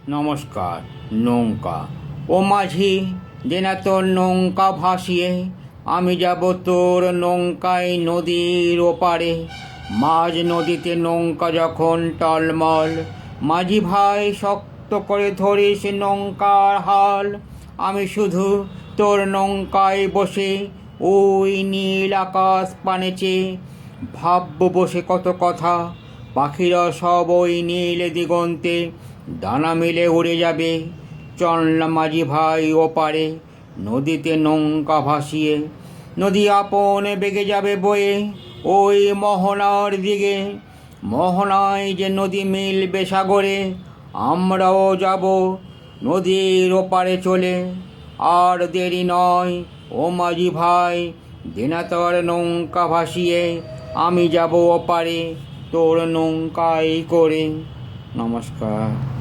নমস্কার। নৌকা। ও মাঝি, দে না তোর নৌকা ভাসিয়ে, আমি যাব তোর নৌকায় নদীর ওপারে। মাঝ নদীতে নৌকা যখন টলমল, মাঝি ভাই শক্ত করে ধরিস নৌকার হাল। আমি শুধু তোর নৌকায় বসে ওই নীল আকাশ পানে চেয়ে ভাবব বসে কত কথা। পাখিরা সব ওই নীল দিগন্তে ডানা মেলে উড়ে যাবে। চল না মাঝি ভাই ওপারে, নদীতে নৌকা ভাসিয়ে। নদী আপন বেগে যাবে বয়ে ওই মোহনার দিকে। মোহনায় যে নদী মিলবে সাগরে, আমরাও যাব নদীর ওপারে চলে। আর দেরি নয় ও মাঝি ভাই, দে না তোর নৌকা ভাসিয়ে, আমি যাব ওপারে তোর নৌকায় করে। নমস্কার।